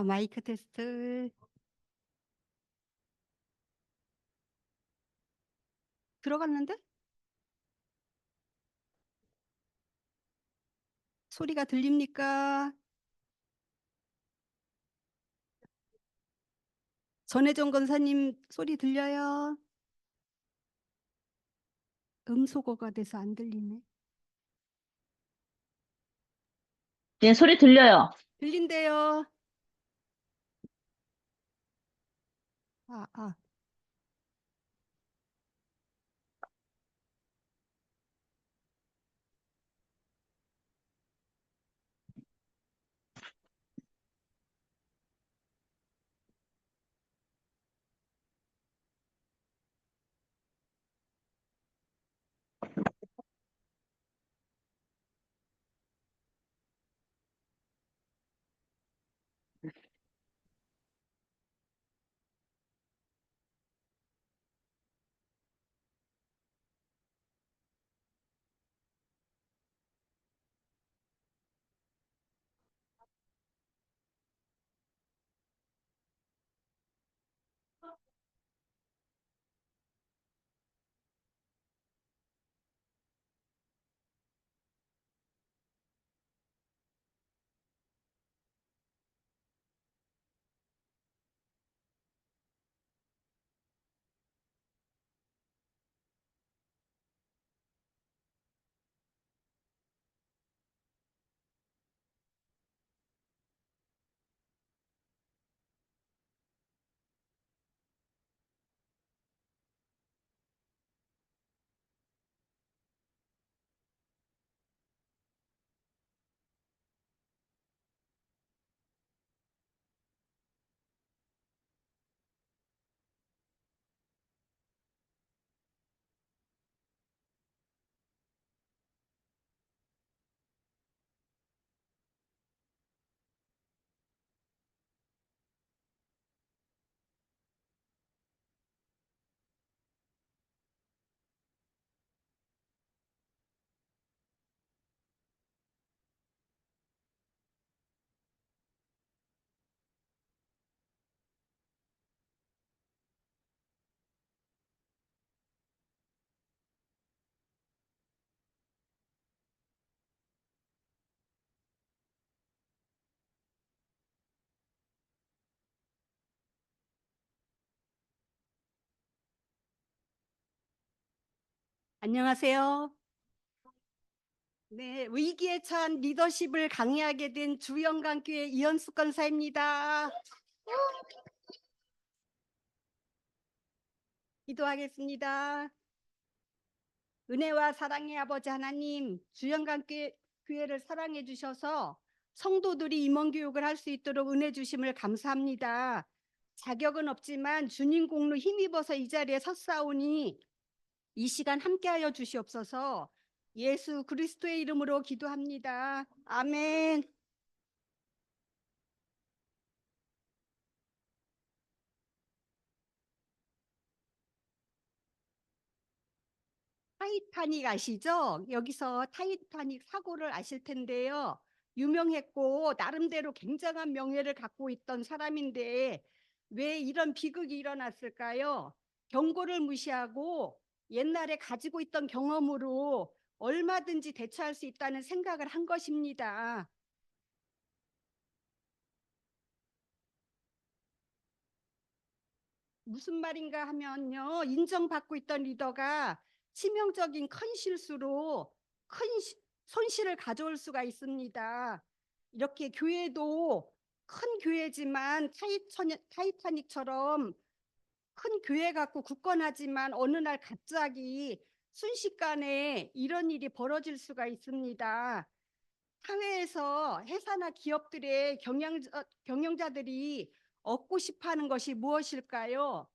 마이크 테스트. 들어갔는데? 소리가 들립니까? 전혜정 권사님 소리 들려요? 음소거가 돼서 안 들리네. 네, 소리 들려요. 들린대요. 아, 아. 안녕하세요. 네, 위기에 처한 리더십을 강의하게 된 주영강교회 이현숙 권사입니다. 기도하겠습니다. 은혜와 사랑의 아버지 하나님, 주영강교회를 사랑해 주셔서 성도들이 임원교육을 할 수 있도록 은혜 주심을 감사합니다. 자격은 없지만 주님 공로 힘입어서 이 자리에 섰사오니 이 시간 함께하여 주시옵소서. 예수 그리스도의 이름으로 기도합니다. 아멘. 타이타닉 아시죠? 여기서 타이타닉 사고를 아실 텐데요. 유명했고 나름대로 굉장한 명예를 갖고 있던 사람인데 왜 이런 비극이 일어났을까요? 경고를 무시하고 옛날에 가지고 있던 경험으로 얼마든지 대처할 수 있다는 생각을 한 것입니다. 무슨 말인가 하면요. 인정받고 있던 리더가 치명적인 큰 실수로 큰 손실을 가져올 수가 있습니다. 이렇게 교회도 큰 교회지만 타이타닉처럼 큰 교회 갖고 굳건하지만 어느 날 갑자기 순식간에 이런 일이 벌어질 수가 있습니다. 사회에서 회사나 기업들의 경영자들이 얻고 싶어 하는 것이 무엇일까요?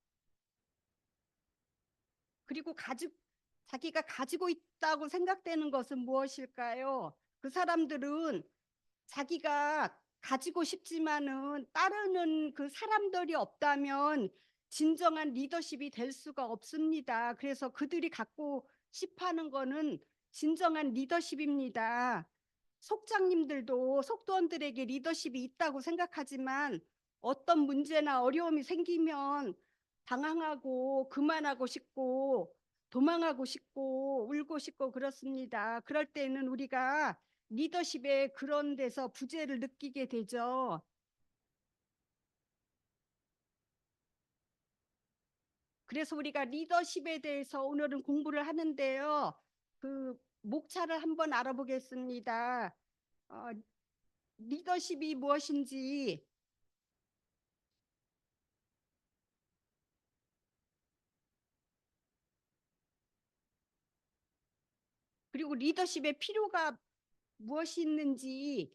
그리고 자기가 가지고 있다고 생각되는 것은 무엇일까요? 그 사람들은 자기가 가지고 싶지만은 따르는 그 사람들이 없다면 진정한 리더십이 될 수가 없습니다. 그래서 그들이 갖고 싶어 하는 거는 진정한 리더십입니다. 속장님들도 속도원들에게 리더십이 있다고 생각하지만 어떤 문제나 어려움이 생기면 당황하고 그만하고 싶고 도망하고 싶고 울고 싶고 그렇습니다. 그럴 때는 우리가 리더십에 그런 데서 부재를 느끼게 되죠. 그래서 우리가 리더십에 대해서 오늘은 공부를 하는데요. 그 목차를 한번 알아보겠습니다. 어, 리더십이 무엇인지, 그리고 리더십의 필요가 무엇이 있는지,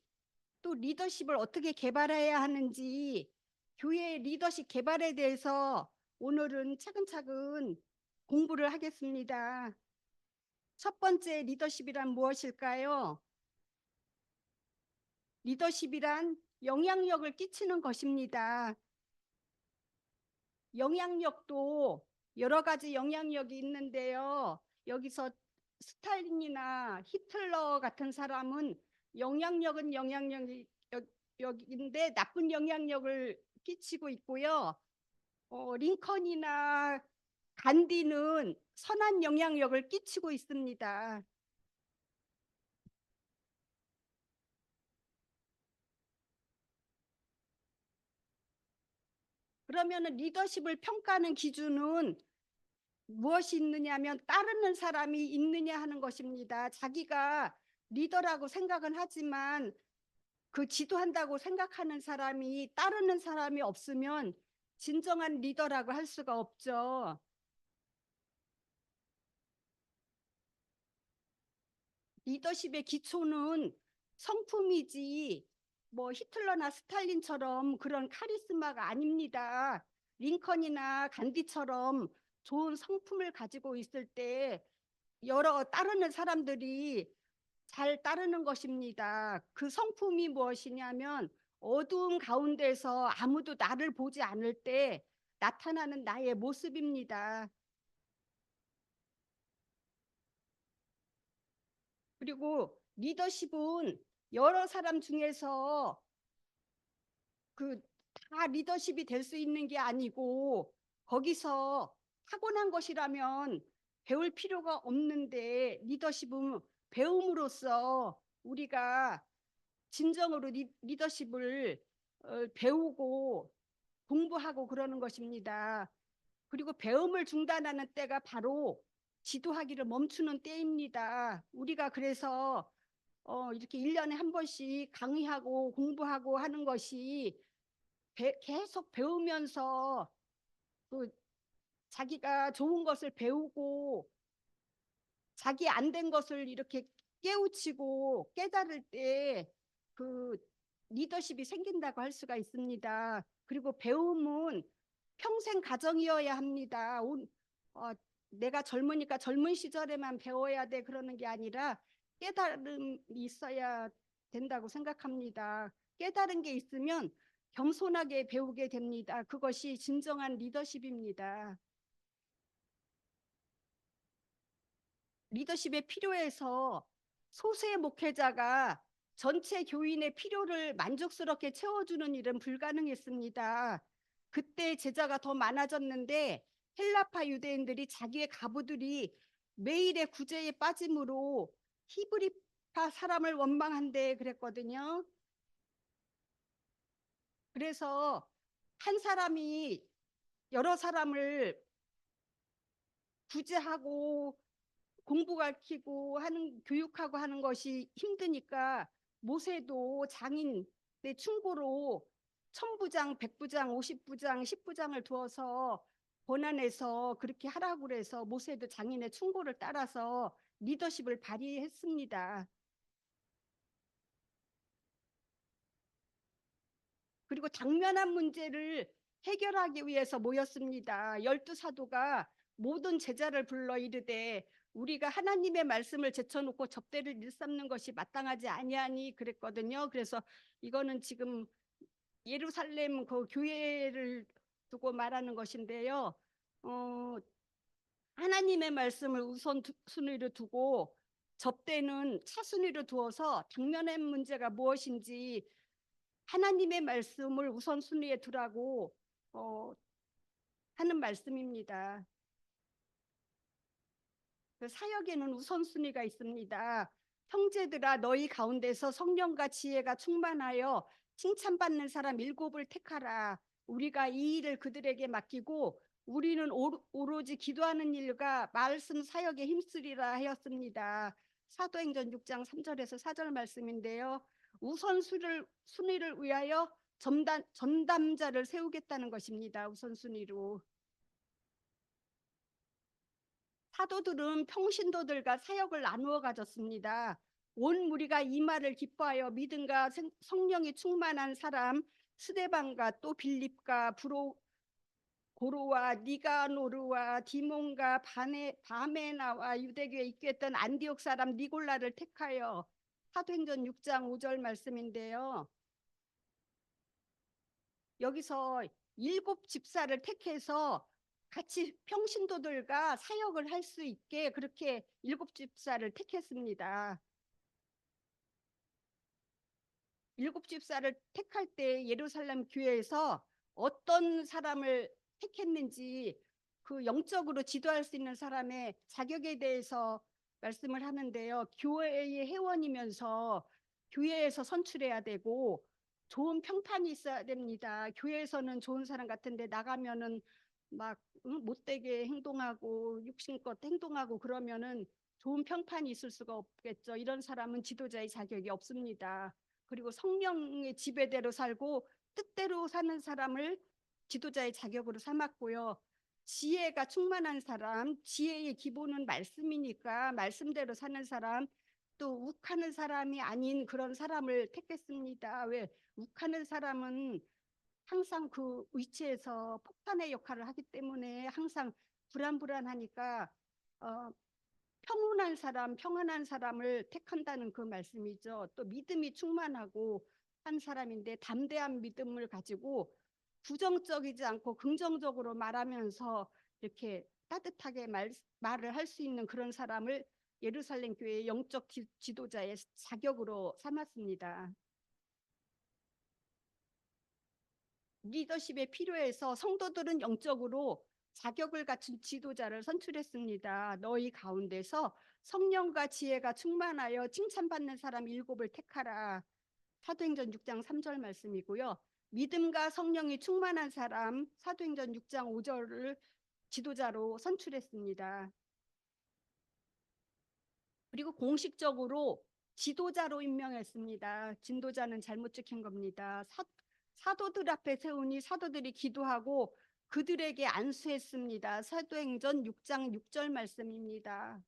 또 리더십을 어떻게 개발해야 하는지, 교회 리더십 개발에 대해서 오늘은 차근차근 공부를 하겠습니다. 첫 번째 리더십이란 무엇일까요? 리더십이란 영향력을 끼치는 것입니다. 영향력도 여러 가지 영향력이 있는데요. 여기서 스탈린이나 히틀러 같은 사람은 영향력은 영향력인데 나쁜 영향력을 끼치고 있고요. 링컨이나 간디는 선한 영향력을 끼치고 있습니다. 그러면은 리더십을 평가하는 기준은 무엇이 있느냐면 따르는 사람이 있느냐 하는 것입니다. 자기가 리더라고 생각은 하지만 그 지도한다고 생각하는 사람이 따르는 사람이 없으면 진정한 리더라고 할 수가 없죠. 리더십의 기초는 성품이지 뭐 히틀러나 스탈린처럼 그런 카리스마가 아닙니다. 링컨이나 간디처럼 좋은 성품을 가지고 있을 때 여러 따르는 사람들이 잘 따르는 것입니다. 그 성품이 무엇이냐면 어두운 가운데서 아무도 나를 보지 않을 때 나타나는 나의 모습입니다. 그리고 리더십은 여러 사람 중에서 그 다 리더십이 될 수 있는 게 아니고 거기서 타고난 것이라면 배울 필요가 없는데 리더십은 배움으로써 우리가 진정으로 리더십을 배우고 공부하고 그러는 것입니다. 그리고 배움을 중단하는 때가 바로 지도하기를 멈추는 때입니다. 우리가 그래서 이렇게 1년에 한 번씩 강의하고 공부하고 하는 것이 계속 배우면서 그 자기가 좋은 것을 배우고 자기 안 된 것을 이렇게 깨우치고 깨달을 때 그 리더십이 생긴다고 할 수가 있습니다. 그리고 배움은 평생 과정이어야 합니다. 어, 내가 젊으니까 젊은 시절에만 배워야 돼 그러는 게 아니라 깨달음이 있어야 된다고 생각합니다. 깨달은 게 있으면 겸손하게 배우게 됩니다. 그것이 진정한 리더십입니다. 리더십에 필요해서 소수의 목회자가 전체 교인의 필요를 만족스럽게 채워주는 일은 불가능했습니다. 그때 제자가 더 많아졌는데 헬라파 유대인들이 자기의 가부들이 매일의 구제에 빠짐으로 히브리파 사람을 원망한대 그랬거든요. 그래서 한 사람이 여러 사람을 구제하고 공부 가르치고 하는 교육하고 하는 것이 힘드니까 모세도 장인의 충고로 천부장, 백부장, 50부장, 10부장을 두어서 권한해서 그렇게 하라고 그래서 모세도 장인의 충고를 따라서 리더십을 발휘했습니다. 그리고 당면한 문제를 해결하기 위해서 모였습니다. 12사도가 모든 제자를 불러 이르되 우리가 하나님의 말씀을 제쳐놓고 접대를 일삼는 것이 마땅하지 아니하니 그랬거든요. 그래서 이거는 지금 예루살렘 그 교회를 두고 말하는 것인데요. 어, 하나님의 말씀을 우선순위로 두고 접대는 차순위로 두어서 당면의 문제가 무엇인지 하나님의 말씀을 우선순위에 두라고 하는 말씀입니다. 그 사역에는 우선순위가 있습니다. 형제들아 너희 가운데서 성령과 지혜가 충만하여 칭찬받는 사람 7을 택하라. 우리가 이 일을 그들에게 맡기고 우리는 오로지 기도하는 일과 말씀 사역에 힘쓰리라 하였습니다. 사도행전 6장 3절에서 4절 말씀인데요. 우선순위를 위하여 전담자를 세우겠다는 것입니다. 우선순위로. 사도들은 평신도들과 사역을 나누어 가졌습니다. 온 무리가 이 말을 기뻐하여 믿음과 성령이 충만한 사람 스데반과 또 빌립과 고로와 니가노르와 디몬과 바메나와 유대교에 입교했던 안디옥 사람 니골라를 택하여 사도행전 6장 5절 말씀인데요. 여기서 7집사를 택해서 같이 평신도들과 사역을 할 수 있게 그렇게 7집사를 택했습니다. 7집사를 택할 때 예루살렘 교회에서 어떤 사람을 택했는지 그 영적으로 지도할 수 있는 사람의 자격에 대해서 말씀을 하는데요. 교회의 회원이면서 교회에서 선출해야 되고 좋은 평판이 있어야 됩니다. 교회에서는 좋은 사람 같은데 나가면은 막 못되게 행동하고 육신껏 행동하고 그러면은 좋은 평판이 있을 수가 없겠죠. 이런 사람은 지도자의 자격이 없습니다. 그리고 성령의 지배대로 살고 뜻대로 사는 사람을 지도자의 자격으로 삼았고요. 지혜가 충만한 사람, 지혜의 기본은 말씀이니까 말씀대로 사는 사람, 또 욱하는 사람이 아닌 그런 사람을 택했습니다. 왜? 욱하는 사람은 항상 그 위치에서 폭탄의 역할을 하기 때문에 항상 불안하니까 평안한 사람을 택한다는 그 말씀이죠. 또 믿음이 충만하고 한 사람인데 담대한 믿음을 가지고 부정적이지 않고 긍정적으로 말하면서 이렇게 따뜻하게 말을 할 수 있는 그런 사람을 예루살렘 교회의 영적 지도자의 자격으로 삼았습니다. 리더십에 필요해서 성도들은 영적으로 자격을 갖춘 지도자를 선출했습니다. 너희 가운데서 성령과 지혜가 충만하여 칭찬받는 사람 7을 택하라. 사도행전 6장 3절 말씀이고요. 믿음과 성령이 충만한 사람 사도행전 6장 5절을 지도자로 선출했습니다. 그리고 공식적으로 지도자로 임명했습니다. 진도자는 잘못 찍힌 겁니다. 사도들 앞에 세우니 사도들이 기도하고 그들에게 안수했습니다. 사도행전 6장 6절 말씀입니다.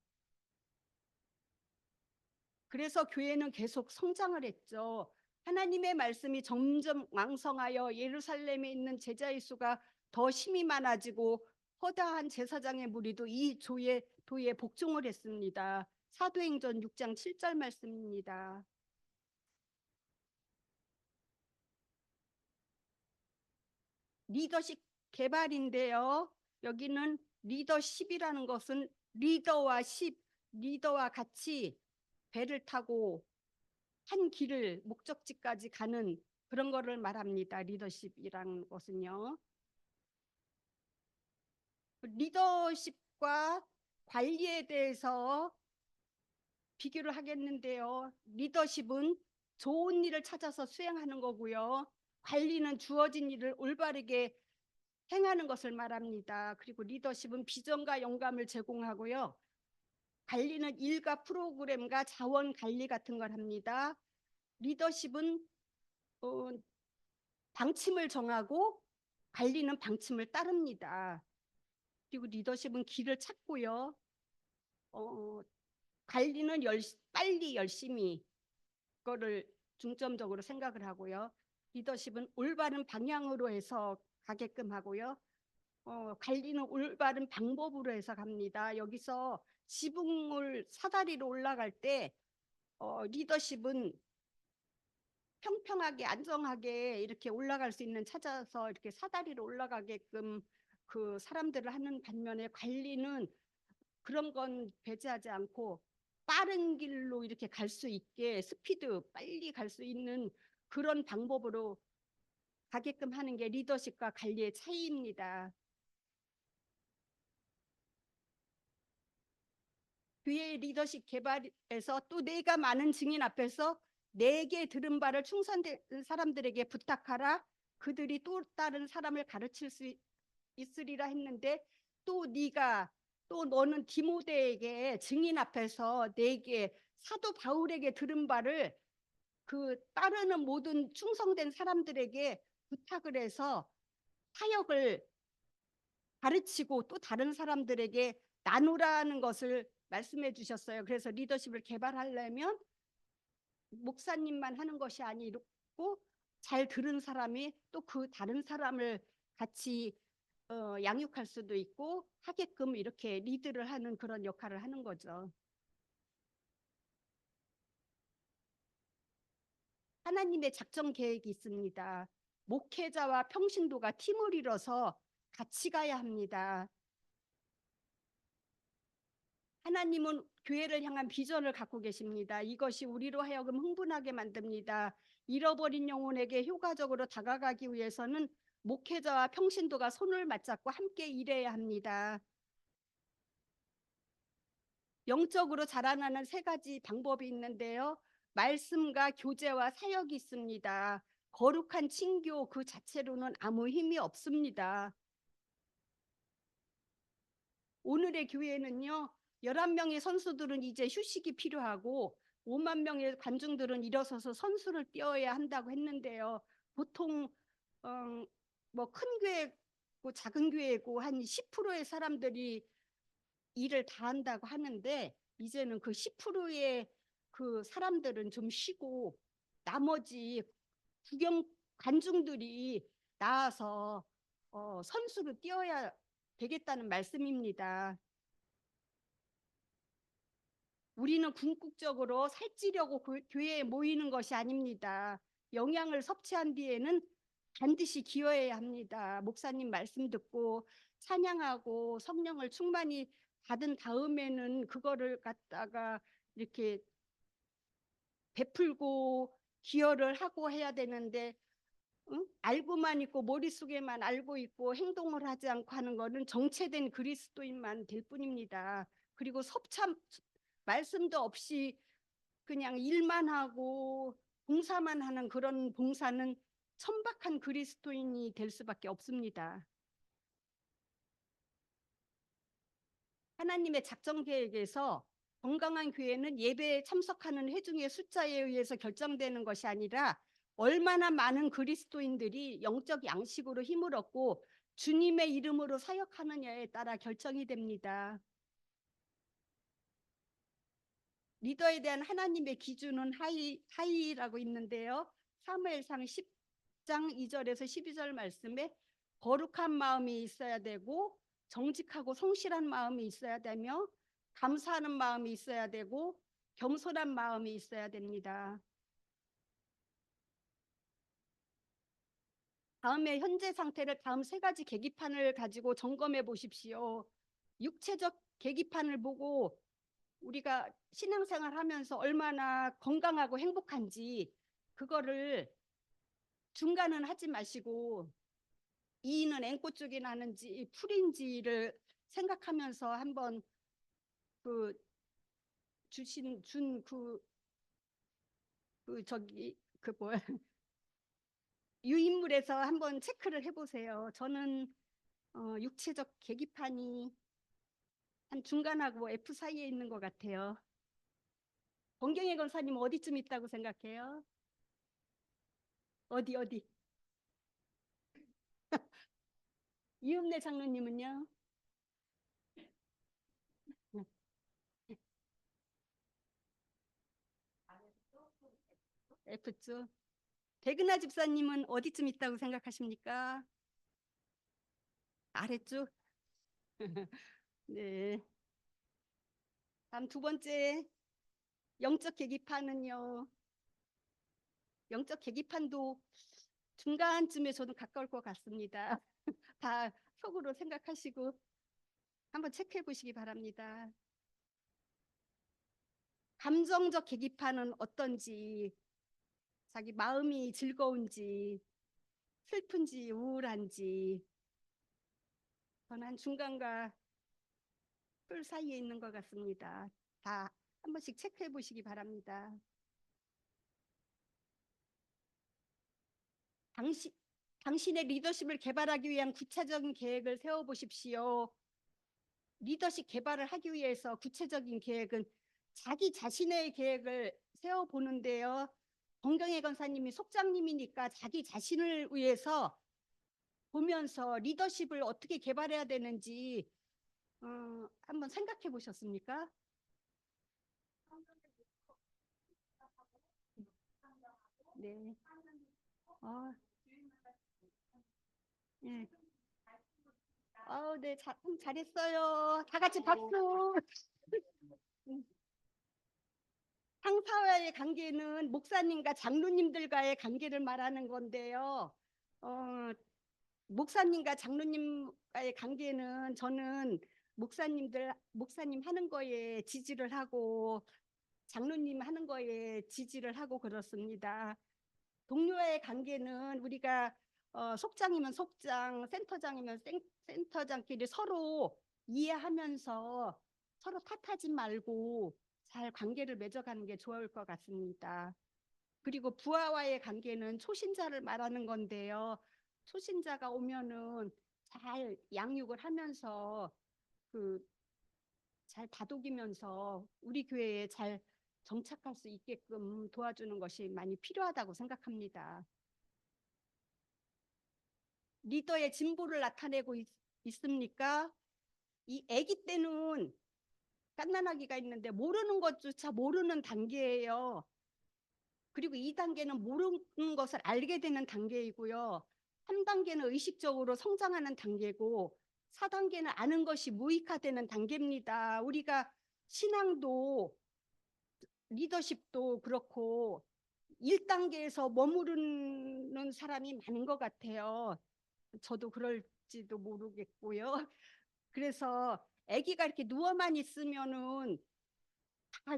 그래서 교회는 계속 성장을 했죠. 하나님의 말씀이 점점 왕성하여 예루살렘에 있는 제자의 수가 더 힘이 많아지고 허다한 제사장의 무리도 이 도에 복종을 했습니다. 사도행전 6장 7절 말씀입니다. 리더십 개발인데요. 여기는 리더십이라는 것은 리더와 같이 배를 타고 한 길을 목적지까지 가는 그런 거를 말합니다. 리더십이라는 것은요. 리더십과 관리에 대해서 비교를 하겠는데요. 리더십은 좋은 일을 찾아서 수행하는 거고요. 관리는 주어진 일을 올바르게 행하는 것을 말합니다. 그리고 리더십은 비전과 영감을 제공하고요. 관리는 일과 프로그램과 자원 관리 같은 걸 합니다. 리더십은 방침을 정하고 관리는 방침을 따릅니다. 그리고 리더십은 길을 찾고요. 관리는 빨리 열심히 거를 중점적으로 생각을 하고요. 리더십은 올바른 방향으로 해서 가게끔 하고요. 관리는 올바른 방법으로 해서 갑니다. 여기서 지붕을 사다리로 올라갈 때 리더십은 평평하게 안정하게 이렇게 올라갈 수 있는 찾아서 이렇게 사다리로 올라가게끔 그 사람들을 하는 반면에 관리는 그런 건 배제하지 않고 빠른 길로 이렇게 갈 수 있게 스피드 빨리 갈 수 있는 그런 방법으로 가게끔 하는 게 리더십과 관리의 차이입니다. 교회의 리더십 개발에서 또 내가 많은 증인 앞에서 내게 들은 바를 충성된 사람들에게 부탁하라. 그들이 또 다른 사람을 가르칠 수 있으리라 했는데 또 네가 또 너는 디모데에게 증인 앞에서 내게 사도 바울에게 들은 바를 그 따르는 모든 충성된 사람들에게 부탁을 해서 사역을 가르치고 또 다른 사람들에게 나누라는 것을 말씀해 주셨어요. 그래서 리더십을 개발하려면 목사님만 하는 것이 아니고 잘 들은 사람이 또 그 다른 사람을 같이 양육할 수도 있고 하게끔 이렇게 리드를 하는 그런 역할을 하는 거죠. 하나님의 작전 계획이 있습니다. 목회자와 평신도가 팀을 이뤄서 같이 가야 합니다. 하나님은 교회를 향한 비전을 갖고 계십니다. 이것이 우리로 하여금 흥분하게 만듭니다. 잃어버린 영혼에게 효과적으로 다가가기 위해서는 목회자와 평신도가 손을 맞잡고 함께 일해야 합니다. 영적으로 자라나는 세 가지 방법이 있는데요. 말씀과 교제와 사역이 있습니다. 거룩한 친교 그 자체로는 아무 힘이 없습니다. 오늘의 교회는요. 11명의 선수들은 이제 휴식이 필요하고 5만 명의 관중들은 일어서서 선수를 뛰어야 한다고 했는데요. 보통 뭐 큰 교회고 작은 교회고 한 10%의 사람들이 일을 다 한다고 하는데 이제는 그 10%의 그 사람들은 좀 쉬고 나머지 구경 관중들이 나와서 선수로 뛰어야 되겠다는 말씀입니다. 우리는 궁극적으로 살찌려고 교회에 모이는 것이 아닙니다. 영양을 섭취한 뒤에는 반드시 기여해야 합니다. 목사님 말씀 듣고 찬양하고 성령을 충만히 받은 다음에는 그거를 갖다가 이렇게 베풀고 기여를 하고 해야 되는데 응? 알고만 있고 머릿속에만 알고 있고 행동을 하지 않고 하는 거는 정체된 그리스도인만 될 뿐입니다. 그리고 말씀도 없이 그냥 일만 하고 봉사만 하는 그런 봉사는 천박한 그리스도인이 될 수밖에 없습니다. 하나님의 작전 계획에서 건강한 교회는 예배에 참석하는 회중의 숫자에 의해서 결정되는 것이 아니라 얼마나 많은 그리스도인들이 영적 양식으로 힘을 얻고 주님의 이름으로 사역하느냐에 따라 결정이 됩니다. 리더에 대한 하나님의 기준은 하이라고 있는데요. 사무엘상 10장 2절에서 12절 말씀에 거룩한 마음이 있어야 되고 정직하고 성실한 마음이 있어야 되며 감사하는 마음이 있어야 되고 겸손한 마음이 있어야 됩니다. 다음에 현재 상태를 다음 세 가지 계기판을 가지고 점검해 보십시오. 육체적 계기판을 보고 우리가 신앙생활 하면서 얼마나 건강하고 행복한지 그거를 중간은 하지 마시고 이는 앵꼬 쪽이 나는지 풀인지를 생각하면서 한번 그 저기 그 뭐야 유인물에서 한번 체크를 해보세요. 저는 육체적 계기판이 한 중간하고 F 사이에 있는 것 같아요. 권경혜 권사님 어디쯤 있다고 생각해요? 어디? 이은혜 장로님은요? F쪽. 백은하 집사님은 어디쯤 있다고 생각하십니까? 아래쪽? 네. 다음 두 번째 영적 계기판은요. 영적 계기판도 중간쯤에 저는 가까울 것 같습니다. 다 속으로 생각하시고 한번 체크해 보시기 바랍니다. 감정적 계기판은 어떤지, 자기 마음이 즐거운지, 슬픈지, 우울한지, 저는 중간과 뿔 사이에 있는 것 같습니다. 다 한 번씩 체크해 보시기 바랍니다. 당신, 당신의 리더십을 개발하기 위한 구체적인 계획을 세워보십시오. 리더십 개발을 하기 위해서 구체적인 계획은 자기 자신의 계획을 세워보는데요. 정경혜 권사님이 속장님이니까 자기 자신을 위해서 보면서 리더십을 어떻게 개발해야 되는지 한번 생각해 보셨습니까? 네. 어, 네. 네, 잘했어요. 다 같이 박수. 상사와의 관계는 목사님과 장로님들과의 관계를 말하는 건데요. 어, 목사님과 장로님과의 관계는 저는 목사님 하는 거에 지지를 하고 장로님 하는 거에 지지를 하고 그렇습니다. 동료와의 관계는 우리가 속장이면 속장, 센터장이면 센터장끼리 서로 이해하면서 서로 탓하지 말고 잘 관계를 맺어가는 게 좋을 것 같습니다. 그리고 부하와의 관계는 초신자를 말하는 건데요. 초신자가 오면은 잘 양육을 하면서 그 잘 다독이면서 우리 교회에 잘 정착할 수 있게끔 도와주는 것이 많이 필요하다고 생각합니다. 리더의 진보를 나타내고 있습니까? 이 아기 때는 갓난아기가 있는데 모르는 것조차 모르는 단계예요. 그리고 2단계는 모르는 것을 알게 되는 단계이고요. 3단계는 의식적으로 성장하는 단계고 4단계는 아는 것이 무익화되는 단계입니다. 우리가 신앙도 리더십도 그렇고 1단계에서 머무르는 사람이 많은 것 같아요. 저도 그럴지도 모르겠고요. 그래서 아기가 이렇게 누워만 있으면은 다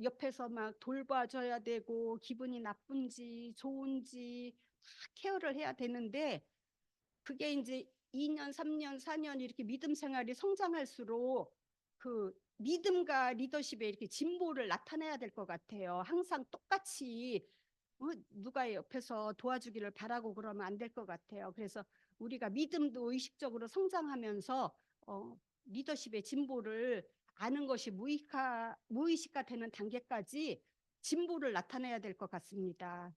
옆에서 막 돌봐줘야 되고 기분이 나쁜지 좋은지 다 케어를 해야 되는데 그게 이제 2년, 3년, 4년 이렇게 믿음 생활이 성장할수록 그 믿음과 리더십에 이렇게 진보를 나타내야 될 것 같아요. 항상 똑같이 누가 옆에서 도와주기를 바라고 그러면 안 될 것 같아요. 그래서 우리가 믿음도 의식적으로 성장하면서 리더십의 진보를 아는 것이 무의식화 되는 단계까지 진보를 나타내야 될 것 같습니다.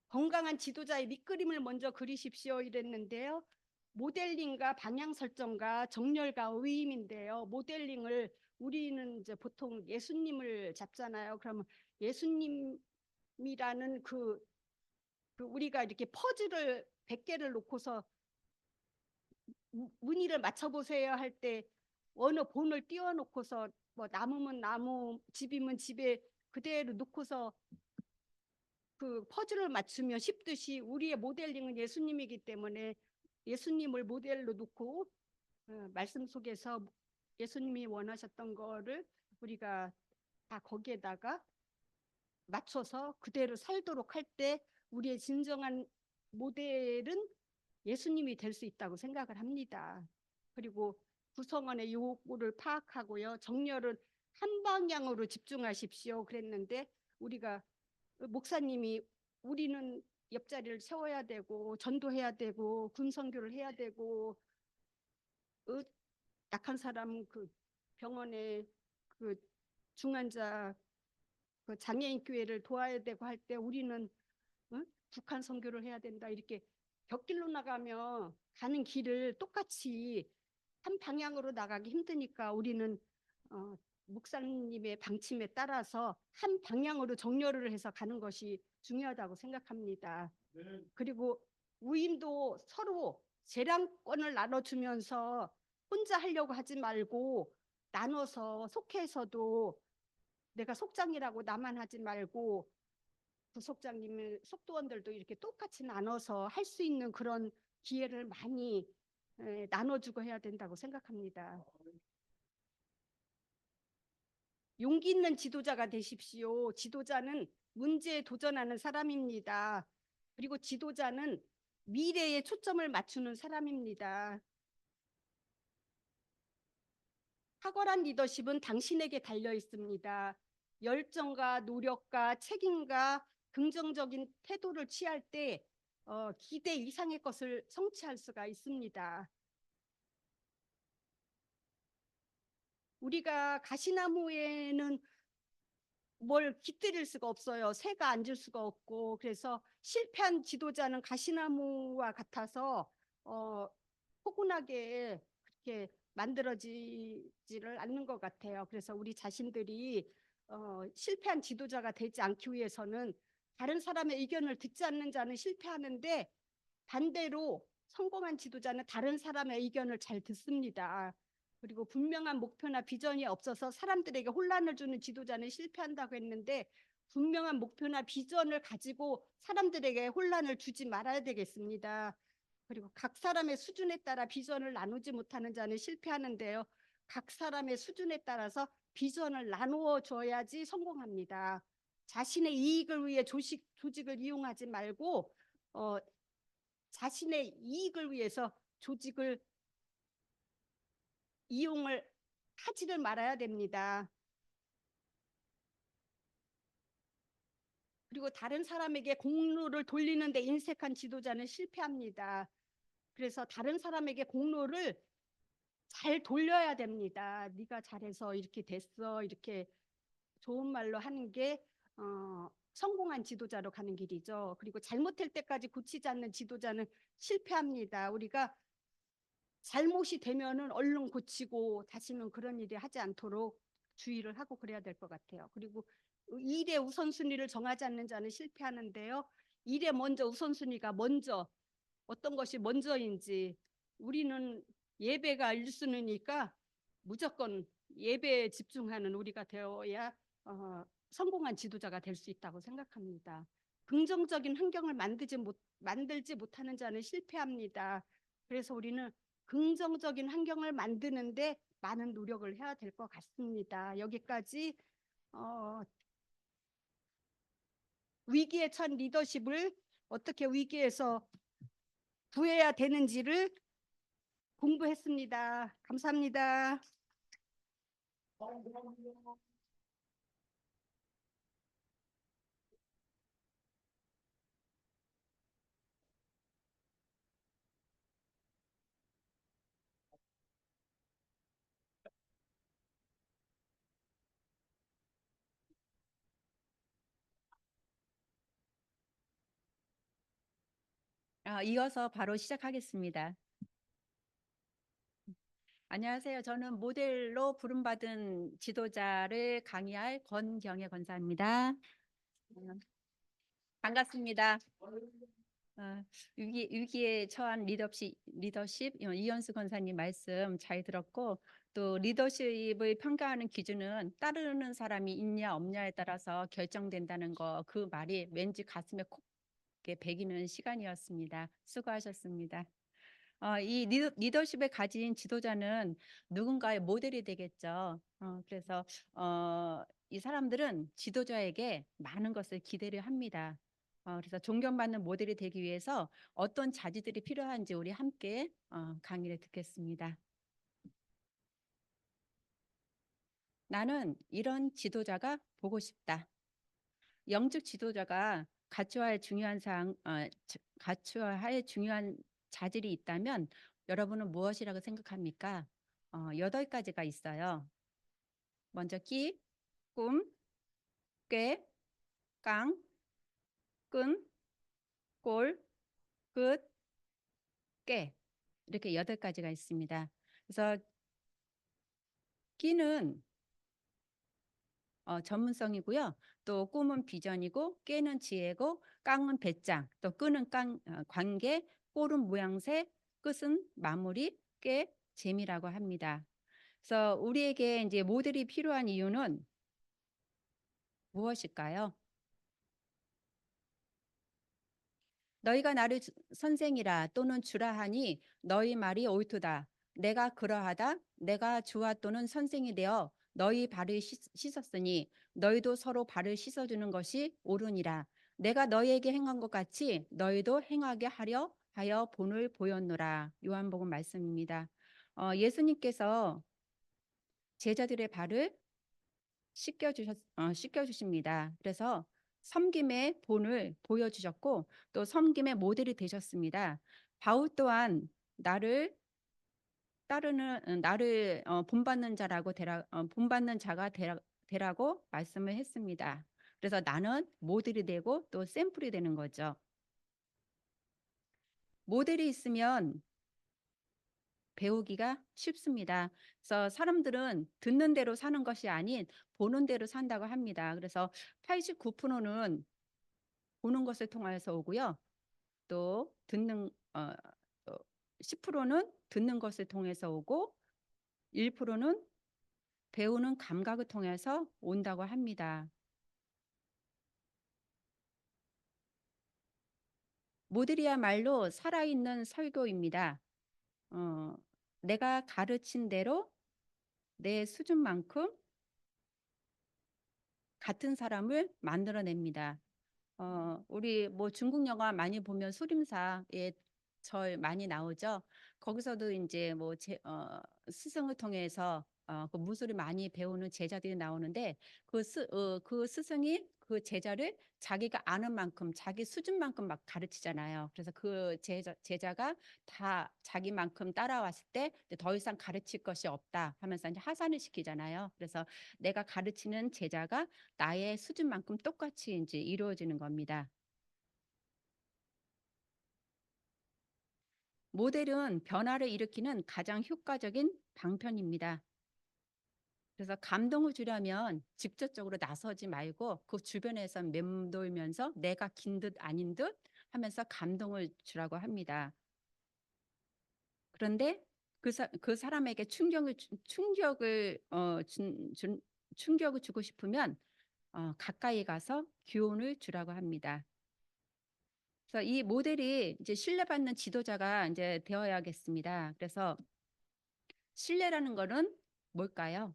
건강한 지도자의 밑그림을 먼저 그리십시오 이랬는데요. 모델링과 방향 설정과 정렬과 의임인데요. 모델링을 우리는 이제 보통 예수님을 잡잖아요. 그러면 예수님이라는 그 우리가 이렇게 퍼즐을 100개를 놓고서 무늬를 맞춰보세요 할 때 어느 본을 띄워놓고서 뭐 나무면 나무, 집이면 집에 그대로 놓고서 그 퍼즐을 맞추면 쉽듯이 우리의 모델링은 예수님이기 때문에 예수님을 모델로 놓고 말씀 속에서 예수님이 원하셨던 거를 우리가 다 거기에다가 맞춰서 그대로 살도록 할 때 우리의 진정한 모델은 예수님이 될 수 있다고 생각을 합니다. 그리고 구성원의 요구를 파악하고요. 정렬은 한 방향으로 집중하십시오 그랬는데 우리가 목사님이 우리는 옆자리를 세워야 되고 전도해야 되고 군선교를 해야 되고 약한 사람 그 병원에 그 중환자 그 장애인 교회를 도와야 되고 할 때 우리는 북한 선교를 해야 된다 이렇게 벽길로 나가면 가는 길을 똑같이 한 방향으로 나가기 힘드니까 우리는 목사님의 방침에 따라서 한 방향으로 정렬을 해서 가는 것이 중요하다고 생각합니다. 그리고 우임도 서로 재량권을 나눠주면서 혼자 하려고 하지 말고 나눠서 속해서도 내가 속장이라고 나만 하지 말고 부속장님을 속도원들도 이렇게 똑같이 나눠서 할 수 있는 그런 기회를 많이 나눠주고 해야 된다고 생각합니다. 용기 있는 지도자가 되십시오. 지도자는 문제에 도전하는 사람입니다. 그리고 지도자는 미래에 초점을 맞추는 사람입니다. 탁월한 리더십은 당신에게 달려 있습니다. 열정과 노력과 책임과 긍정적인 태도를 취할 때 기대 이상의 것을 성취할 수가 있습니다. 우리가 가시나무에는 뭘 깃들일 수가 없어요. 새가 앉을 수가 없고. 그래서 실패한 지도자는 가시나무와 같아서 포근하게 그렇게 만들어지지를 않는 것 같아요. 그래서 우리 자신들이 실패한 지도자가 되지 않기 위해서는 다른 사람의 의견을 듣지 않는 자는 실패하는데, 반대로 성공한 지도자는 다른 사람의 의견을 잘 듣습니다. 그리고 분명한 목표나 비전이 없어서 사람들에게 혼란을 주는 지도자는 실패한다고 했는데, 분명한 목표나 비전을 가지고 사람들에게 혼란을 주지 말아야 되겠습니다. 그리고 각 사람의 수준에 따라 비전을 나누지 못하는 자는 실패하는데요. 각 사람의 수준에 따라서 비전을 나누어 줘야지 성공합니다. 자신의 이익을 위해 조직을 이용하지 말고 자신의 이익을 위해서 조직을 이용을 하지를 말아야 됩니다. 그리고 다른 사람에게 공로를 돌리는 데 인색한 지도자는 실패합니다. 그래서 다른 사람에게 공로를 잘 돌려야 됩니다. 네가 잘해서 이렇게 됐어, 이렇게 좋은 말로 하는 게 성공한 지도자로 가는 길이죠. 그리고 잘못할 때까지 고치지 않는 지도자는 실패합니다. 우리가 잘못이 되면은 얼른 고치고 다시는 그런 일이 하지 않도록 주의를 하고 그래야 될 것 같아요. 그리고 일의 우선순위를 정하지 않는 자는 실패하는데요. 일에 먼저 우선순위가 먼저 어떤 것이 먼저인지, 우리는 예배가 1순위니까 무조건 예배에 집중하는 우리가 되어야 성공한 지도자가 될 수 있다고 생각합니다. 긍정적인 환경을 만들지 못하는 자는 실패합니다. 그래서 우리는 긍정적인 환경을 만드는데 많은 노력을 해야 될 것 같습니다. 여기까지 위기에 처한 리더십을 어떻게 위기에서 구해야 되는지를 공부했습니다. 감사합니다. 이어서 바로 시작하겠습니다. 안녕하세요. 저는 모델로 부름받은 지도자를 강의할 권경혜 권사입니다. 반갑습니다. 위기에 처한 리더십 이현수 권사님 말씀 잘 들었고, 또 리더십을 평가하는 기준은 따르는 사람이 있냐 없냐에 따라서 결정된다는 거, 그 말이 왠지 가슴에 콕 배기는 시간이었습니다. 수고하셨습니다. 이 리더십을 가진 지도자는 누군가의 모델이 되겠죠. 그래서 이 사람들은 지도자에게 많은 것을 기대를 합니다. 그래서 존경받는 모델이 되기 위해서 어떤 자질들이 필요한지 우리 함께 강의를 듣겠습니다. 나는 이런 지도자가 보고 싶다. 영적 지도자가 갖춰야 할 중요한 자질이 있다면 여러분은 무엇이라고 생각합니까? 8가지가 있어요. 먼저 끼, 꿈, 꾀, 깡, 끈, 꼴, 끝, 깨. 이렇게 8가지가 있습니다. 그래서 끼는 전문성이고요. 또 꿈은 비전이고, 깨는 지혜고, 깡은 배짱, 또 끈은 관계, 꼴은 모양새, 끝은 마무리, 깨 재미라고 합니다. 그래서 우리에게 이제 모델이 필요한 이유는 무엇일까요? 너희가 나를 선생이라 또는 주라 하니 너희 말이 옳도다. 내가 그러하다. 내가 주와 또는 선생이 되어 너희 발을 씻었으니 너희도 서로 발을 씻어주는 것이 옳으니라. 내가 너희에게 행한 것 같이 너희도 행하게 하려 하여 본을 보였노라. 요한복음 말씀입니다. 예수님께서 제자들의 발을 씻겨주십니다. 그래서 섬김의 본을 보여주셨고 또 섬김의 모델이 되셨습니다. 바울 또한 나를 본받는 자가 되라고 말씀을 했습니다. 그래서 나는 모델이 되고 또 샘플이 되는 거죠. 모델이 있으면 배우기가 쉽습니다. 그래서 사람들은 듣는 대로 사는 것이 아닌 보는 대로 산다고 합니다. 그래서 89%는 보는 것을 통해서 오고요. 또 10%는 듣는 것을 통해서 오고 1%는 배우는 감각을 통해서 온다고 합니다. 모델이야말로 살아있는 설교입니다. 내가 가르친 대로 내 수준만큼 같은 사람을 만들어냅니다. 우리 뭐 중국 영화 많이 보면 수림사의 절 많이 나오죠. 거기서도 이제 뭐 스승을 통해서 그 무술을 많이 배우는 제자들이 나오는데 그 스승이 그 제자를 자기가 아는 만큼 자기 수준만큼 막 가르치잖아요. 그래서 그 제자가 다 자기만큼 따라왔을 때 더 이상 가르칠 것이 없다 하면서 이제 하산을 시키잖아요. 그래서 내가 가르치는 제자가 나의 수준만큼 똑같이 이제 이루어지는 겁니다. 모델은 변화를 일으키는 가장 효과적인 방편입니다. 그래서 감동을 주려면 직접적으로 나서지 말고 그 주변에서 맴돌면서 내가 긴 듯 아닌 듯 하면서 감동을 주라고 합니다. 그런데 그 사람에게 충격을 주고 싶으면 가까이 가서 교훈을 주라고 합니다. 그래서 이 모델이 이제 신뢰받는 지도자가 이제 되어야겠습니다. 그래서 신뢰라는 거는 뭘까요?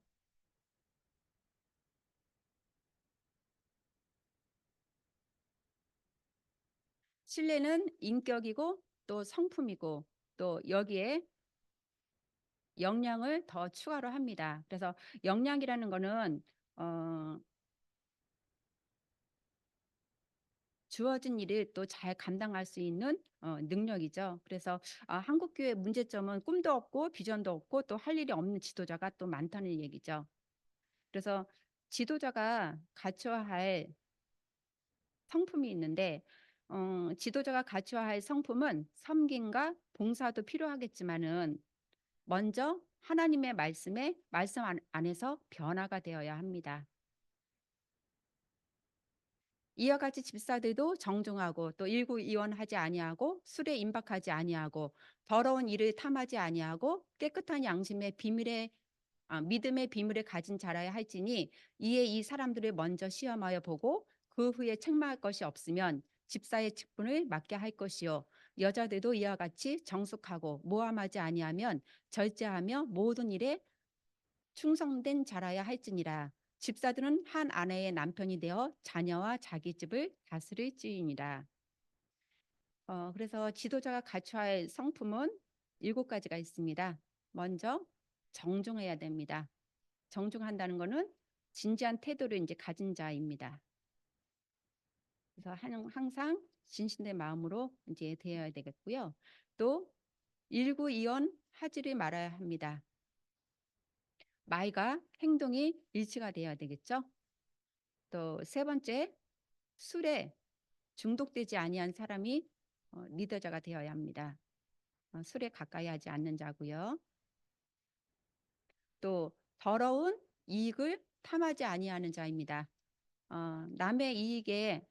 신뢰는 인격이고 또 성품이고 또 여기에 역량을 더 추가로 합니다. 그래서 역량이라는 거는 주어진 일을 또 잘 감당할 수 있는 능력이죠. 그래서 한국 교회 문제점은 꿈도 없고 비전도 없고 또 할 일이 없는 지도자가 또 많다는 얘기죠. 그래서 지도자가 갖춰야 할 성품이 있는데 지도자가 갖춰야 할 성품은 섬김과 봉사도 필요하겠지만은 먼저 하나님의 말씀 안에서 변화가 되어야 합니다. 이와 같이 집사들도 정중하고 또 일구이원하지 아니하고 술에 임박하지 아니하고 더러운 일을 탐하지 아니하고 깨끗한 양심의 믿음의 비밀을 가진 자라야 할지니 이에 이 사람들을 먼저 시험하여 보고 그 후에 책망할 것이 없으면 집사의 직분을 맡게 할 것이요 여자들도 이와 같이 정숙하고 모함하지 아니하면 절제하며 모든 일에 충성된 자라야 할지니라. 집사들은 한 아내의 남편이 되어 자녀와 자기 집을 다스릴지니라. 그래서 지도자가 갖춰야 할 성품은 7가지가 있습니다. 먼저 정중해야 됩니다. 정중한다는 것은 진지한 태도를 이제 가진 자입니다. 그래서 항상 진실된 마음으로 이제 되어야 되겠고요. 또 일구이원 하지를 말아야 합니다. 말과 행동이 일치가 되어야 되겠죠. 또 3번째, 술에 중독되지 아니한 사람이 리더자가 되어야 합니다. 술에 가까이 하지 않는 자고요. 또 더러운 이익을 탐하지 아니하는 자입니다. 남의 이익에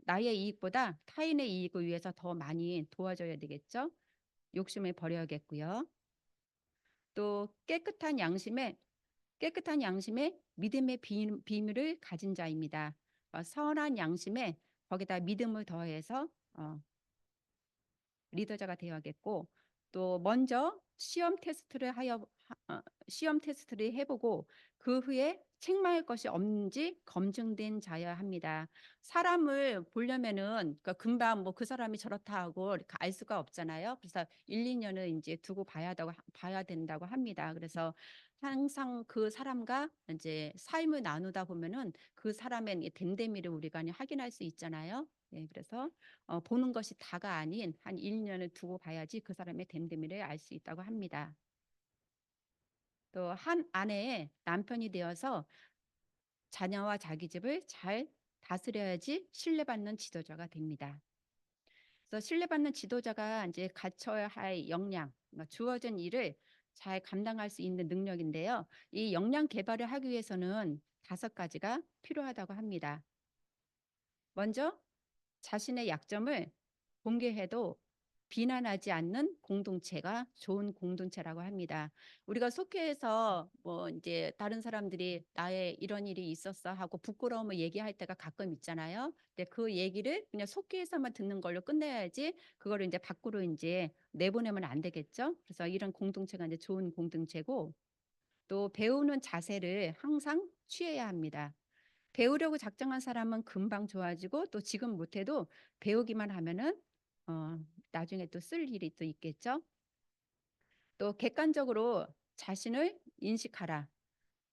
나의 이익보다 타인의 이익을 위해서 더 많이 도와줘야 되겠죠. 욕심을 버려야겠고요. 또 깨끗한 양심에 믿음의 비밀을 가진 자입니다. 선한 양심에 거기다 믿음을 더해서 리더자가 되어야겠고 또 먼저 시험 테스트를 시험 테스트를 해보고 그 후에 책망할 것이 없는지 검증된 자여야 합니다. 사람을 보려면은 그러니까 금방 뭐 그 사람이 저렇다 하고 이렇게 알 수가 없잖아요. 그래서 1, 2년을 이제 두고 봐야 된다고 합니다. 그래서 항상 그 사람과 이제 삶을 나누다 보면은 그 사람의 이 됨됨이를 우리가 확인할 수 있잖아요. 네, 그래서 보는 것이 다가 아닌 한 1, 2년을 두고 봐야지 그 사람의 됨됨이를 알 수 있다고 합니다. 또 한 아내의 남편이 되어서 자녀와 자기 집을 잘 다스려야지 신뢰받는 지도자가 됩니다. 그래서 신뢰받는 지도자가 이제 갖춰야 할 역량, 그러니까 주어진 일을 잘 감당할 수 있는 능력인데요. 이 역량 개발을 하기 위해서는 5가지가 필요하다고 합니다. 먼저 자신의 약점을 공개해도 비난하지 않는 공동체가 좋은 공동체라고 합니다. 우리가 속회에서 뭐 이제 다른 사람들이 나의 이런 일이 있었어 하고 부끄러움을 얘기할 때가 가끔 있잖아요. 근데 그 얘기를 그냥 속회에서만 듣는 걸로 끝내야지 그거를 이제 밖으로 이제 내보내면 안 되겠죠. 그래서 이런 공동체가 이제 좋은 공동체고 또 배우는 자세를 항상 취해야 합니다. 배우려고 작정한 사람은 금방 좋아지고 또 지금 못해도 배우기만 하면은 나중에 또 쓸 일이 또 있겠죠. 또 객관적으로 자신을 인식하라.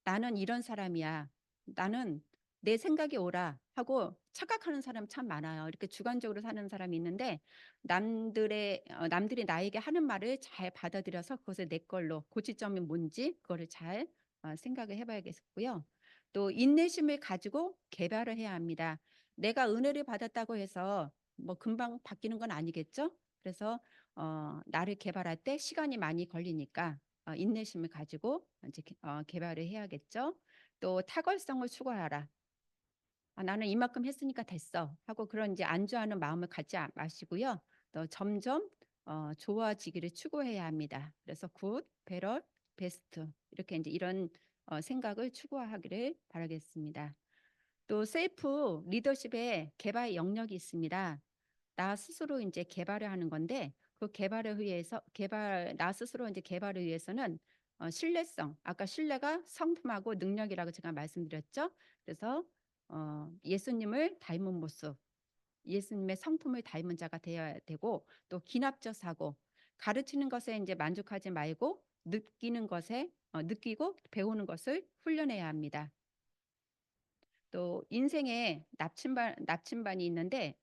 나는 이런 사람이야. 나는 내 생각이 옳아 하고 착각하는 사람 참 많아요. 이렇게 주관적으로 사는 사람이 있는데 남들이 나에게 하는 말을 잘 받아들여서 그것을 내 걸로 고치점이 뭔지 그거를 잘 생각을 해봐야겠고요. 또 인내심을 가지고 개발을 해야 합니다. 내가 은혜를 받았다고 해서 뭐 금방 바뀌는 건 아니겠죠? 그래서 나를 개발할 때 시간이 많이 걸리니까 인내심을 가지고 이제 개발을 해야겠죠. 또 탁월성을 추구하라. 나는 이만큼 했으니까 됐어 하고 그런 이제 안주하는 마음을 갖지 마시고요. 또 점점 좋아지기를 추구해야 합니다. 그래서 굿, 베럴, 베스트 이렇게 이제 이런 생각을 추구하기를 바라겠습니다. 또 셀프 리더십의 개발 영역이 있습니다. 나 스스로 이제 개발을 하는 건데 그 개발을 위해서 나 스스로 이제 개발을 위해서는 신뢰성, 아까 신뢰가 성품하고 능력이라고 제가 말씀드렸죠. 그래서 예수님을 닮은 모습, 예수님의 성품을 닮은 자가 되어야 되고 또 기납적 사고, 가르치는 것에 이제 만족하지 말고 느끼고 배우는 것을 훈련해야 합니다. 또 인생에 나침반이 있는데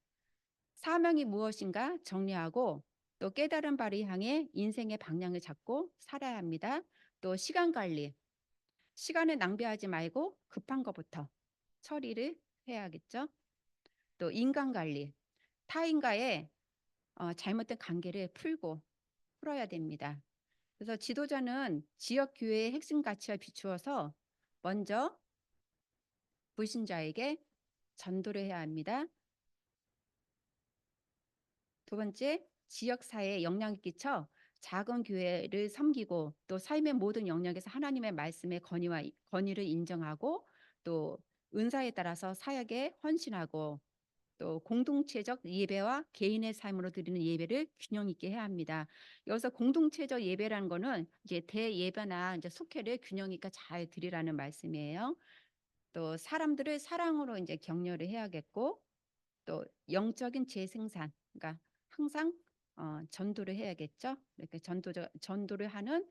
사명이 무엇인가 정리하고 또 깨달은 바를 향해 인생의 방향을 잡고 살아야 합니다. 또 시간 관리, 시간을 낭비하지 말고 급한 것부터 처리를 해야겠죠. 또 인간 관리, 타인과의 잘못된 관계를 풀어야 됩니다. 그래서 지도자는 지역 교회의 핵심 가치에 비추어서 먼저 불신자에게 전도를 해야 합니다. 두 번째, 지역 사회에 영향을 끼쳐 작은 교회를 섬기고 또 삶의 모든 영역에서 하나님의 말씀의 권위를 인정하고 또 은사에 따라서 사역에 헌신하고 또 공동체적 예배와 개인의 삶으로 드리는 예배를 균형 있게 해야 합니다. 여기서 공동체적 예배라는 거는 이제 대예배나 이제 속회를 균형 있게 잘 드리라는 말씀이에요. 또 사람들을 사랑으로 이제 격려를 해야겠고 또 영적인 재생산, 그러니까 항상 전도를 해야겠죠. 이렇게 전도를 하는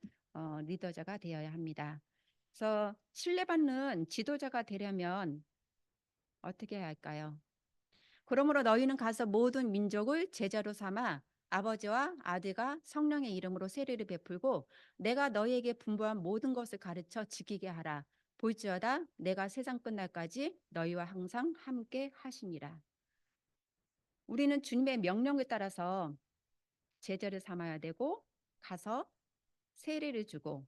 리더자가 되어야 합니다. 그래서 신뢰받는 지도자가 되려면 어떻게 해야 할까요? 그러므로 너희는 가서 모든 민족을 제자로 삼아 아버지와 아들과 성령의 이름으로 세례를 베풀고 내가 너희에게 분부한 모든 것을 가르쳐 지키게 하라. 볼지어다 내가 세상 끝날까지 너희와 항상 함께 하시니라. 우리는 주님의 명령에 따라서 제자를 삼아야 되고 가서 세례를 주고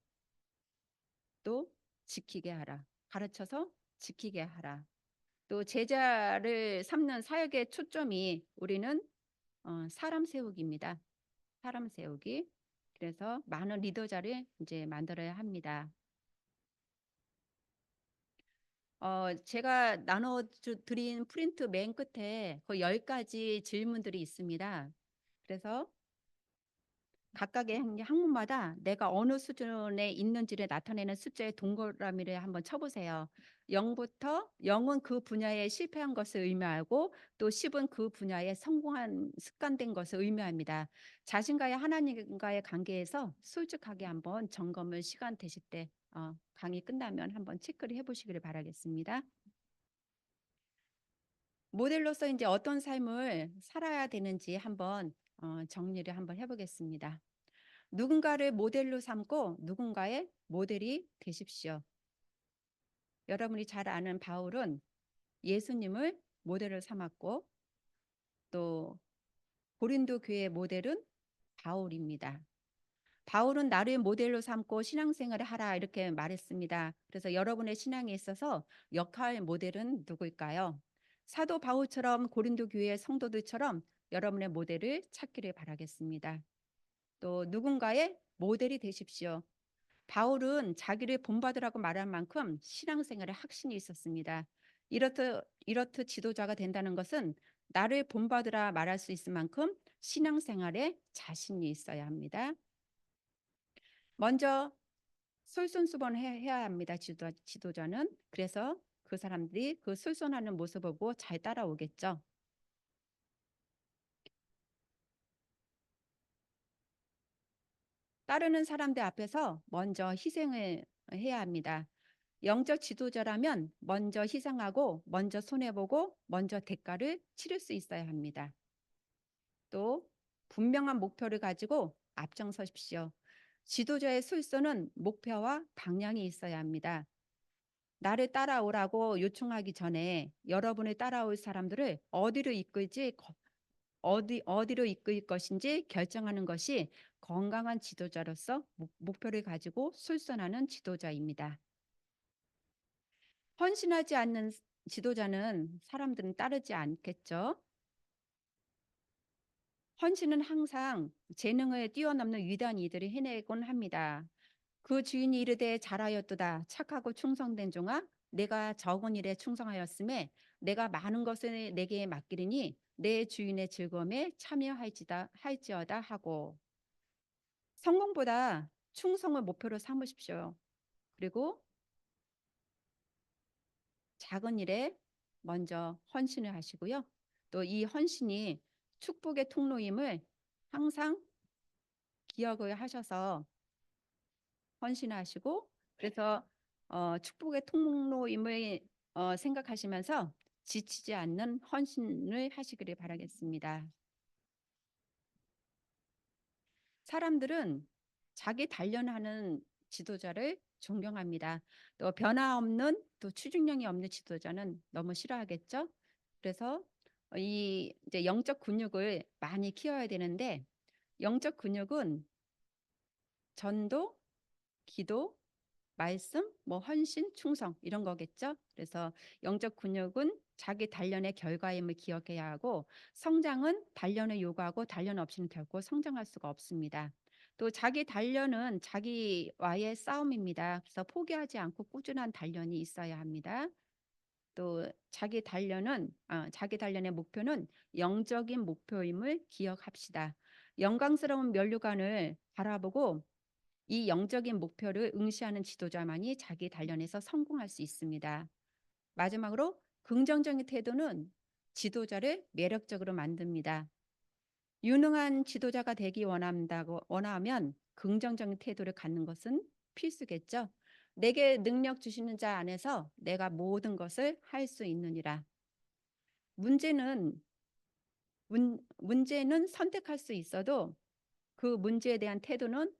또 지키게 하라. 가르쳐서 지키게 하라. 또 제자를 삼는 사역의 초점이 우리는 사람 세우기입니다. 사람 세우기. 그래서 많은 리더자를 이제 만들어야 합니다. 제가 나눠드린 프린트 맨 끝에 그 10가지 질문들이 있습니다. 그래서 각각의 학문마다 내가 어느 수준에 있는지를 나타내는 숫자의 동그라미를 한번 쳐보세요. 0부터 0은 그 분야에 실패한 것을 의미하고 또 10은 그 분야에 성공한 습관된 것을 의미합니다. 자신과의 하나님과의 관계에서 솔직하게 한번 점검을 시간 되실 때 강의 끝나면 한번 체크를 해보시기를 바라겠습니다. 모델로서 이제 어떤 삶을 살아야 되는지 한번 정리를 한번 해보겠습니다. 누군가를 모델로 삼고 누군가의 모델이 되십시오. 여러분이 잘 아는 바울은 예수님을 모델로 삼았고 또 고린도 교회의 모델은 바울입니다. 바울은 나를 모델로 삼고 신앙생활을 하라 이렇게 말했습니다. 그래서 여러분의 신앙에 있어서 역할 모델은 누구일까요? 사도 바울처럼 고린도 교회의 성도들처럼 여러분의 모델을 찾기를 바라겠습니다. 또 누군가의 모델이 되십시오. 바울은 자기를 본받으라고 말한 만큼 신앙생활에 확신이 있었습니다. 이렇듯 지도자가 된다는 것은 나를 본받으라 말할 수 있을 만큼 신앙생활에 자신이 있어야 합니다. 먼저 솔선수범해야 합니다. 지도자는. 그래서 그 사람들이 그 솔선하는 모습을 보고 잘 따라오겠죠. 따르는 사람들 앞에서 먼저 희생을 해야 합니다. 영적 지도자라면 먼저 희생하고 먼저 손해보고 먼저 대가를 치를 수 있어야 합니다. 또 분명한 목표를 가지고 앞장서십시오. 지도자의 솔선은 목표와 방향이 있어야 합니다. 나를 따라오라고 요청하기 전에 여러분을 따라올 사람들을 어디로 이끌 것인지 결정하는 것이 건강한 지도자로서 목표를 가지고 솔선하는 지도자입니다. 헌신하지 않는 지도자는 사람들은 따르지 않겠죠. 헌신은 항상 재능을 뛰어넘는 위대한 이들이 해내곤 합니다. 그 주인이 이르되 잘하였도다 착하고 충성된 종아 내가 적은 일에 충성하였음에 내가 많은 것을 내게 맡기리니 내 주인의 즐거움에 참여할지어다 하고 성공보다 충성을 목표로 삼으십시오. 그리고 작은 일에 먼저 헌신을 하시고요. 또 이 헌신이 축복의 통로임을 항상 기억을 하셔서 헌신하시고 그래서 축복의 통로임을 생각하시면서 지치지 않는 헌신을 하시기를 바라겠습니다. 사람들은 자기 단련하는 지도자를 존경합니다. 또 변화 없는 또 추진력이 없는 지도자는 너무 싫어하겠죠. 그래서 이제 영적 근육을 많이 키워야 되는데 영적 근육은 전도, 기도, 말씀, 뭐 헌신, 충성 이런 거겠죠. 그래서 영적 근육은 자기 단련의 결과임을 기억해야 하고 성장은 단련을 요구하고 단련 없이는 결코 성장할 수가 없습니다. 또 자기 단련은 자기와의 싸움입니다. 그래서 포기하지 않고 꾸준한 단련이 있어야 합니다. 또 자기 단련의 목표는 영적인 목표임을 기억합시다. 영광스러운 면류관을 바라보고 이 영적인 목표를 응시하는 지도자만이 자기 단련에서 성공할 수 있습니다. 마지막으로 긍정적인 태도는 지도자를 매력적으로 만듭니다. 유능한 지도자가 되기 원하면 긍정적인 태도를 갖는 것은 필수겠죠. 내게 능력 주시는 자 안에서 내가 모든 것을 할 수 있느니라. 문제는 선택할 수 있어도 그 문제에 대한 태도는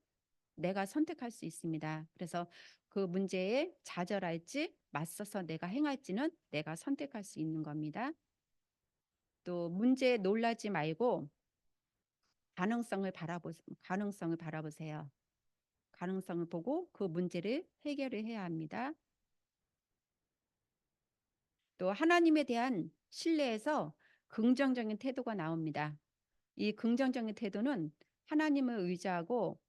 내가 선택할 수 있습니다. 그래서 그 문제에 좌절할지 맞서서 내가 행할지는 내가 선택할 수 있는 겁니다. 또 문제에 놀라지 말고 가능성을 바라보세요. 가능성을 보고 그 문제를 해결을 해야 합니다. 또 하나님에 대한 신뢰에서 긍정적인 태도가 나옵니다. 이 긍정적인 태도는 하나님을 의지하고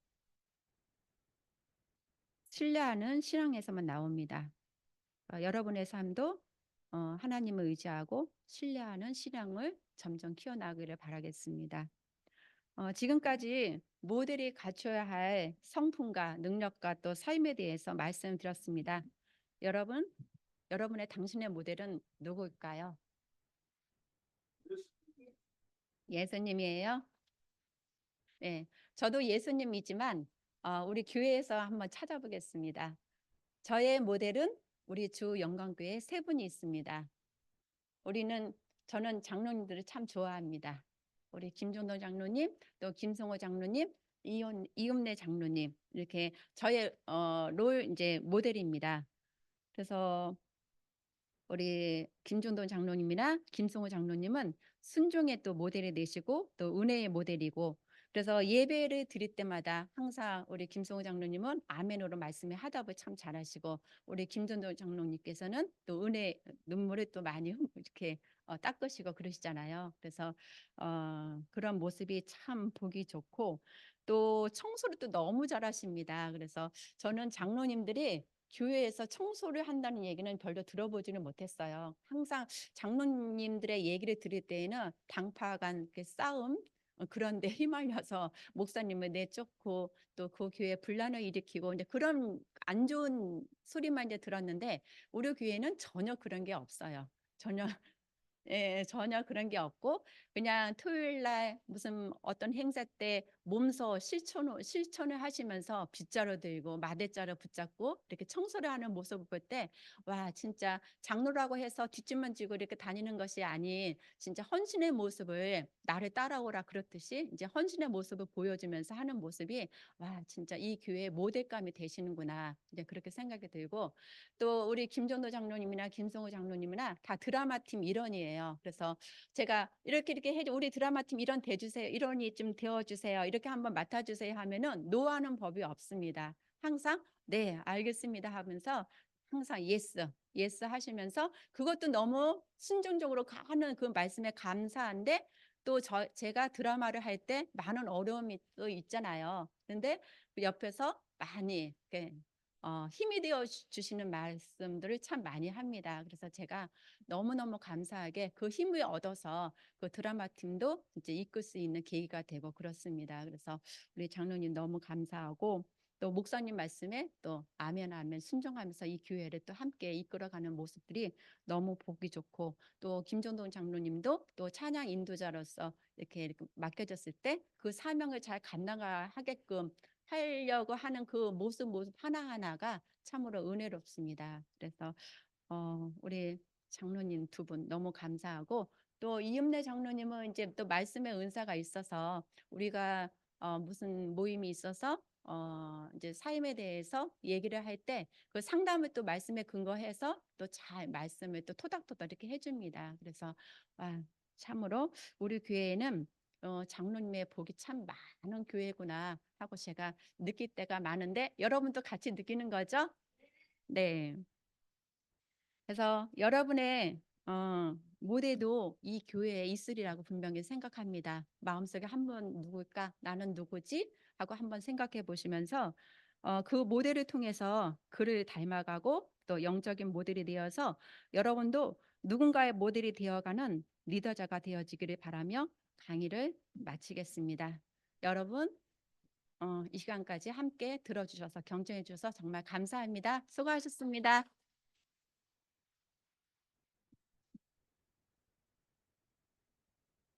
신뢰하는 신앙에서만 나옵니다. 여러분의 삶도 하나님을 의지하고 신뢰하는 신앙을 점점 키워나가기를 바라겠습니다. 지금까지 모델이 갖춰야 할 성품과 능력과 또 삶에 대해서 말씀드렸습니다. 여러분의 당신의 모델은 누구일까요? 예수님이에요? 네, 저도 예수님이지만 우리 교회에서 한번 찾아보겠습니다. 저의 모델은 우리 주 영광교회 세 분이 있습니다. 저는 장로님들을 참 좋아합니다. 우리 김종도 장로님, 또 김성호 장로님, 이음래 장로님 이렇게 저의 이제 모델입니다. 그래서 우리 김종도 장로님이나 김성호 장로님은 순종의 또 모델이 되시고 또 은혜의 모델이고, 그래서 예배를 드릴 때마다 항상 우리 김성호 장로님은 아멘으로 말씀을 하답을 참 잘하시고, 우리 김종도 장로님께서는 또 은혜 눈물을 또 많이 이렇게 닦으시고 그러시잖아요. 그래서 그런 모습이 참 보기 좋고, 또 청소를 또 너무 잘하십니다. 그래서 저는 장로님들이 교회에서 청소를 한다는 얘기는 별로 들어보지는 못했어요. 항상 장로님들의 얘기를 들을 때에는 당파 간 싸움, 그런 데 휘말려서 목사님을 내쫓고 또 그 교회에 분란을 일으키고 이제 그런 안 좋은 소리만 이제 들었는데, 우리 교회는 전혀 그런 게 없어요. 전혀 예, 전혀 그런 게 없고, 그냥 토요일 날 무슨 어떤 행사 때 몸소 실천을 하시면서 빗자루 들고 마대자루 붙잡고 이렇게 청소를 하는 모습을 볼 때, 와, 진짜 장로라고 해서 뒷짐만 지고 이렇게 다니는 것이 아닌 진짜 헌신의 모습을, 나를 따라오라 그렇듯이 이제 헌신의 모습을 보여주면서 하는 모습이, 와, 진짜 이 교회의 모델감이 되시는구나, 이제 그렇게 생각이 들고, 또 우리 김정도 장로님이나 김성호 장로님이나 다 드라마 팀 일원이에요. 그래서 제가 이렇게 해줘, 우리 드라마 팀 일원 돼주세요, 일원이 좀 되어주세요, 이렇게 한번 맡아주세요 하면은 노하는 법이 없습니다. 항상 네, 알겠습니다 하면서 항상 예스 하시면서, 그것도 너무 순종적으로 하는 그 말씀에 감사한데, 또 제가 드라마를 할 때 많은 어려움이 또 있잖아요. 근데 옆에서 많이 이렇게 힘이 되어 주시는 말씀들을 참 많이 합니다. 그래서 제가 너무너무 감사하게 그 힘을 얻어서 그 드라마 팀도 이제 이끌 수 있는 계기가 되고 그렇습니다. 그래서 우리 장로님 너무 감사하고, 또 목사님 말씀에 또 아멘 아멘 순종하면서 이 교회를 또 함께 이끌어가는 모습들이 너무 보기 좋고, 또 김종동 장로님도 또 찬양 인도자로서 이렇게 맡겨졌을 때 그 사명을 잘 감당하게끔 하려고 하는 그 모습 하나하나가 참으로 은혜롭습니다. 그래서 우리 장로님 두 분 너무 감사하고, 또 이음래 장로님은 이제 또 말씀의 은사가 있어서 우리가 무슨 모임이 있어서 이제 삶에 대해서 얘기를 할 때 그 상담을 또 말씀에 근거해서 또 잘 말씀을 또 토닥토닥 이렇게 해줍니다. 그래서 참으로 우리 교회에는 장로님의 복이 참 많은 교회구나 하고 제가 느낄 때가 많은데, 여러분도 같이 느끼는 거죠? 네. 그래서 여러분의 모델도 이 교회에 있으리라고 분명히 생각합니다. 마음속에 한번 누굴까? 나는 누구지? 하고 한번 생각해 보시면서 그 모델을 통해서 그를 닮아가고 또 영적인 모델이 되어서 여러분도 누군가의 모델이 되어가는 리더자가 되어지기를 바라며 강의를 마치겠습니다. 여러분, 이 시간까지 함께 들어주셔서 경청해 주셔서 정말 감사합니다. 수고하셨습니다.